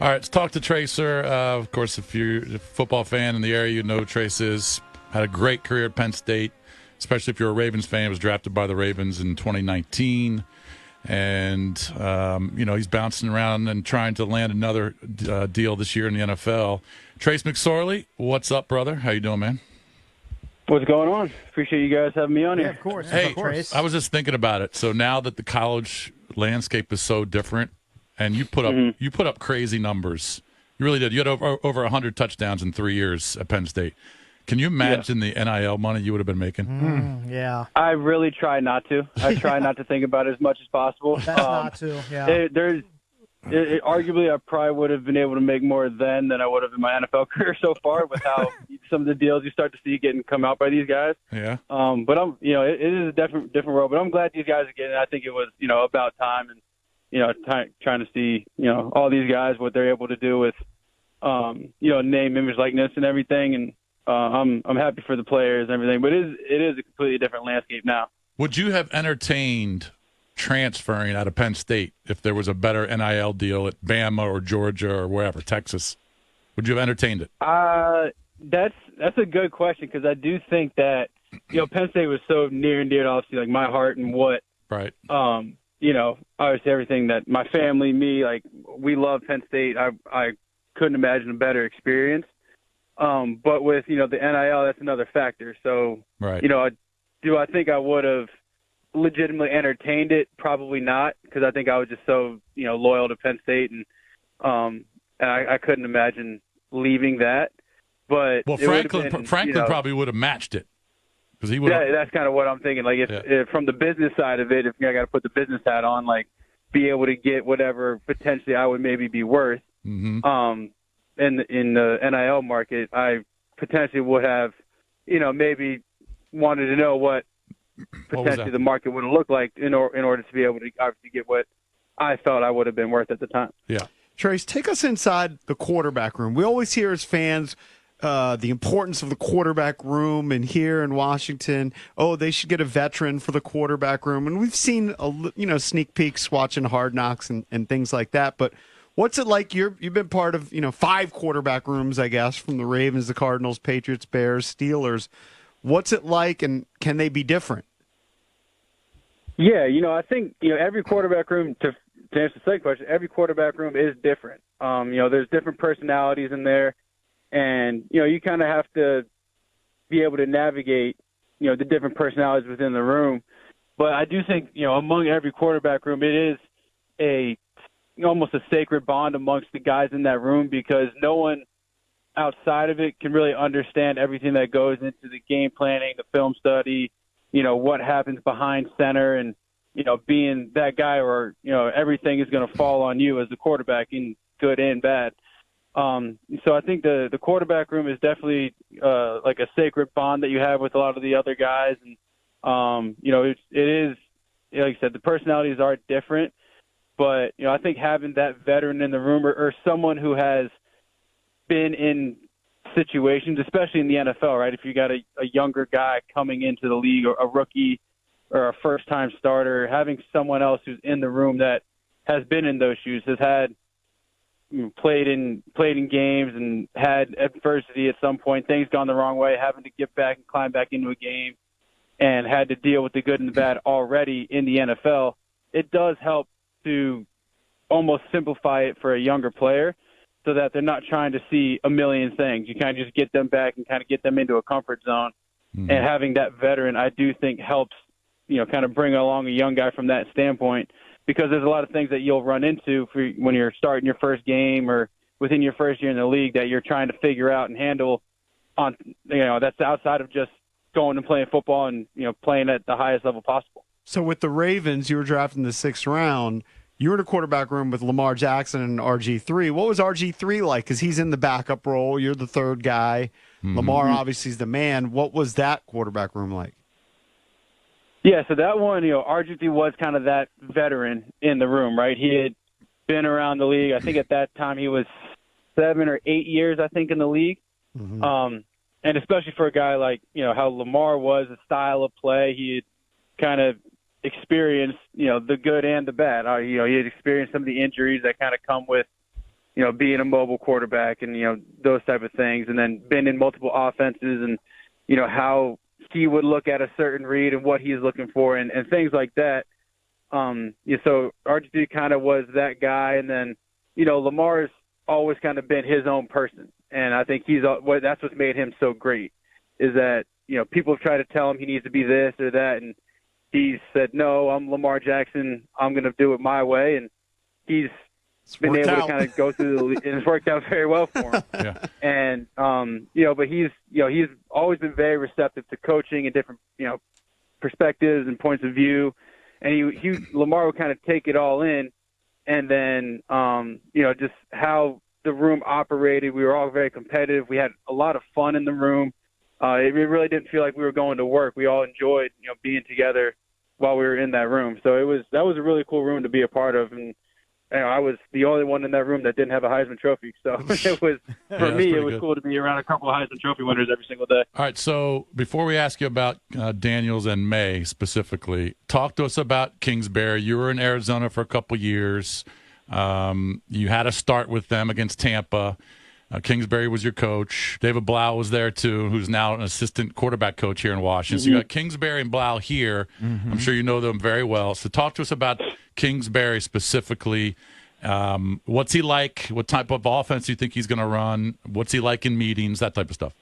All right, let's talk to Tracer. Of course, if you're a football fan in the area, you know who Trace is. Had a great career at Penn State, especially if you're a Ravens fan. He was drafted by the Ravens in 2019. And, he's bouncing around and trying to land another deal this year in the NFL. Trace McSorley, what's up, brother? How you doing, man? What's going on? Appreciate you guys having me on here. Of course. Hey, of course. I was just thinking about it. So now that the college landscape is so different, and you put up crazy numbers. You really did. You had over 100 touchdowns in 3 years at Penn State. Can you imagine the NIL money you would have been making? Yeah. I really try not to. I try not to think about it as much as possible. That's not to, yeah. Arguably, I probably would have been able to make more then than I would have in my NFL career so far with how some of the deals you start to see come out by these guys. Yeah. But it is a different world. But I'm glad these guys are getting it. I think it was, about time, and trying to see, all these guys, what they're able to do with, name, image, likeness, and everything. And I'm happy for the players and everything. But it is a completely different landscape now. Would you have entertained transferring out of Penn State if there was a better NIL deal at Bama or Georgia or wherever, Texas? Would you have entertained it? That's a good question, because I do think that Penn State was so near and dear to obviously like my heart and what right. Obviously everything that my family, me, like we love Penn State. I couldn't imagine a better experience. But with the NIL, that's another factor. So right. Do I think I would have legitimately entertained it? Probably not, because I think I was just so loyal to Penn State, and I couldn't imagine leaving that. But Franklin probably would have matched it, because he would. Yeah, that's kind of what I'm thinking. Like if from the business side of it, if I got to put the business hat on, like be able to get whatever potentially I would maybe be worth. Mm-hmm. In the NIL market, I potentially would have, maybe wanted to know what potentially the market would have looked like in order to be able to obviously get what I felt I would have been worth at the time. Yeah. Trace, take us inside the quarterback room. We always hear as fans the importance of the quarterback room, and here in Washington, they should get a veteran for the quarterback room. And we've seen sneak peeks watching Hard Knocks and things like that. But what's it like? You've been part of 5 quarterback rooms, I guess, from the Ravens, the Cardinals, Patriots, Bears, Steelers. What's it like, and can they be different? Yeah, I think every quarterback room, to answer the second question, every quarterback room is different. There's different personalities in there, and you kind of have to be able to navigate the different personalities within the room. But I do think among every quarterback room, it is almost a sacred bond amongst the guys in that room, because no one outside of it can really understand everything that goes into the game planning, the film study, what happens behind center, and being that guy where everything is going to fall on you as the quarterback, in good and bad. So I think the quarterback room is definitely like a sacred bond that you have with a lot of the other guys, and it is, like I said, the personalities are different. But, I think having that veteran in the room, or someone who has been in situations, especially in the NFL, right? If you got a younger guy coming into the league, or a rookie or a first-time starter, having someone else who's in the room that has been in those shoes, has had played in games and had adversity at some point, things gone the wrong way, having to get back and climb back into a game, and had to deal with the good and the bad already in the NFL, it does help to almost simplify it for a younger player, so that they're not trying to see a million things. You kind of just get them back and kind of get them into a comfort zone. Mm-hmm. And having that veteran, I do think, helps, kind of bring along a young guy from that standpoint, because there's a lot of things that you'll run into when you're starting your first game or within your first year in the league that you're trying to figure out and handle on, that's outside of just going and playing football and, playing at the highest level possible. So with the Ravens, you were drafted in the 6th round. You were in a quarterback room with Lamar Jackson and RG3. What was RG3 like? Because he's in the backup role. You're the third guy. Mm-hmm. Lamar obviously is the man. What was that quarterback room like? Yeah, so that one, RG3 was kind of that veteran in the room, right? He had been around the league. I think at that time he was 7 or 8 years, I think, in the league. Mm-hmm. And especially for a guy like, how Lamar was, the style of play, he had kind of experienced, the good and the bad. He had experienced some of the injuries that kind of come with, being a mobile quarterback and, those type of things, and then been in multiple offenses and, how he would look at a certain read and what he's looking for and things like that. So RG3 kind of was that guy. And then, Lamar's always kind of been his own person. And I think that's what's made him so great is that, people have tried to tell him he needs to be this or that. And he's said, no, I'm Lamar Jackson. I'm going to do it my way. And he's been able to kind of go through and it's worked out very well for him. Yeah. And, but he's always been very receptive to coaching and different, perspectives and points of view. And Lamar would kind of take it all in. And then, just how the room operated. We were all very competitive. We had a lot of fun in the room. It really didn't feel like we were going to work. We all enjoyed, being together while we were in that room. So that was a really cool room to be a part of. And I was the only one in that room that didn't have a Heisman Trophy. So it was, for me, it was cool to be around a couple of Heisman Trophy winners every single day. All right, so before we ask you about Daniels and May specifically, talk to us about Kingsbury. You were in Arizona for a couple years. You had a start with them against Tampa. Kingsbury was your coach. David Blau was there, too, who's now an assistant quarterback coach here in Washington. Mm-hmm. So you got Kingsbury and Blau here. Mm-hmm. I'm sure you know them very well. So talk to us about Kingsbury specifically. What's he like? What type of offense do you think he's going to run? What's he like in meetings? That type of stuff.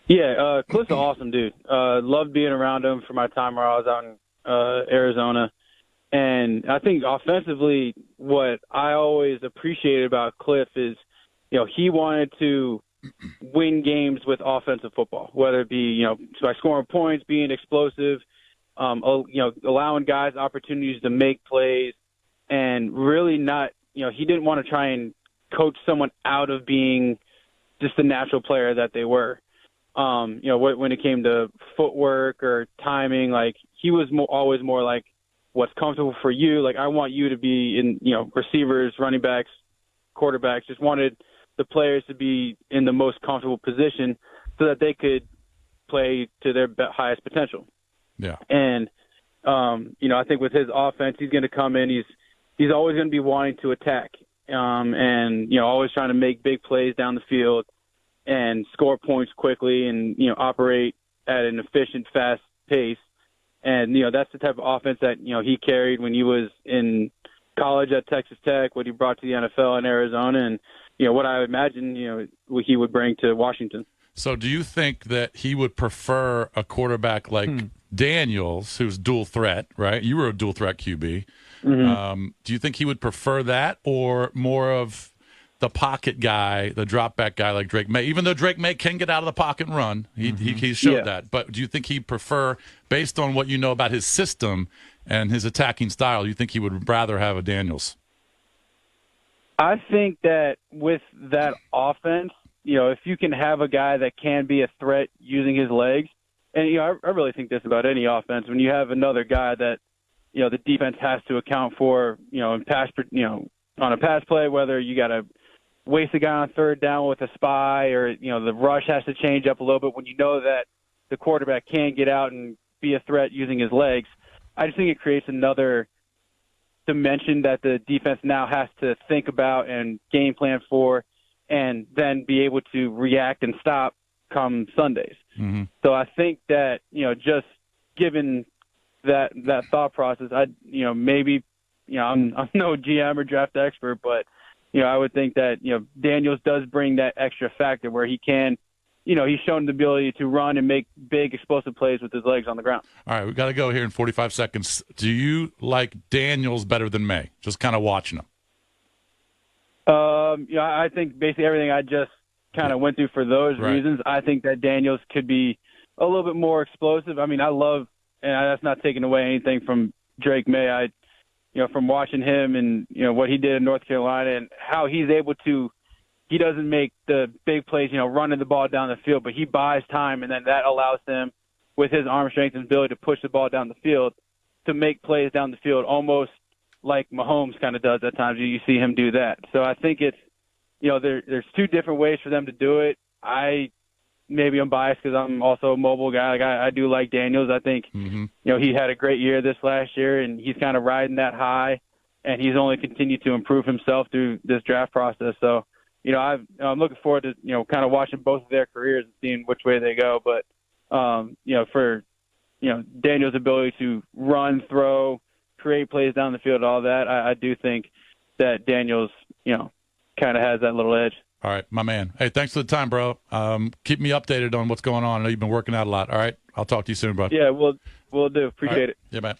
Yeah, Kliff's an awesome dude. Loved being around him for my time where I was out in Arizona. And I think offensively, what I always appreciated about Kliff is, he wanted to win games with offensive football, whether it be, by scoring points, being explosive, allowing guys opportunities to make plays, and really not, he didn't want to try and coach someone out of being just the natural player that they were. When it came to footwork or timing, like he was always more like what's comfortable for you. Like I want you to be in, receivers, running backs, quarterbacks, just wanted the players to be in the most comfortable position so that they could play to their highest potential. Yeah. And, I think with his offense, he's going to come in. He's always going to be wanting to attack and, always trying to make big plays down the field and score points quickly and, operate at an efficient, fast pace. And, that's the type of offense that, he carried when he was in college at Texas Tech, what he brought to the NFL in Arizona, and, what I imagine, what he would bring to Washington. So do you think that he would prefer a quarterback like Daniels, who's dual threat, right? You were a dual threat QB. Mm-hmm. Do you think he would prefer that or more of the pocket guy, the drop back guy like Drake May? Even though Drake May can get out of the pocket and run, he showed that. But do you think he'd prefer, based on what you know about his system and his attacking style, do you think he would rather have a Daniels? I think that with that offense, if you can have a guy that can be a threat using his legs, and, I really think this about any offense, when you have another guy that, the defense has to account for, in pass, on a pass play, whether you got to waste a guy on third down with a spy or, the rush has to change up a little bit when you know that the quarterback can get out and be a threat using his legs. I just think it creates another dimension that the defense now has to think about and game plan for and then be able to react and stop come Sundays. Mm-hmm. So I think that, just given that thought process, I'm no GM or draft expert, but, I would think that, Daniels does bring that extra factor where he can, he's shown the ability to run and make big explosive plays with his legs on the ground. All right, we've got to go here in 45 seconds. Do you like Daniels better than May? Just kind of watching him. I think basically everything I just kind of went through for those reasons. I think that Daniels could be a little bit more explosive. I mean, I love, and that's not taking away anything from Drake May. From watching him and, what he did in North Carolina and how he's able to, he doesn't make the big plays, running the ball down the field, but he buys time, and then that allows him, with his arm strength and ability to push the ball down the field, to make plays down the field almost like Mahomes kind of does at times. You see him do that. So I think it's, there's two different ways for them to do it. Maybe I'm biased because I'm also a mobile guy. Like I do like Daniels. I think, he had a great year this last year, and he's kind of riding that high. and he's only continued to improve himself through this draft process. So, I'm looking forward to, kind of watching both of their careers and seeing which way they go. But, for, Daniel's ability to run, throw, create plays down the field, all that, I do think that Daniel's, kind of has that little edge. All right, my man. Hey, thanks for the time, bro. Keep me updated on what's going on. I know you've been working out a lot. All right, I'll talk to you soon, bud. Yeah, we'll do. Appreciate it. Yeah, man.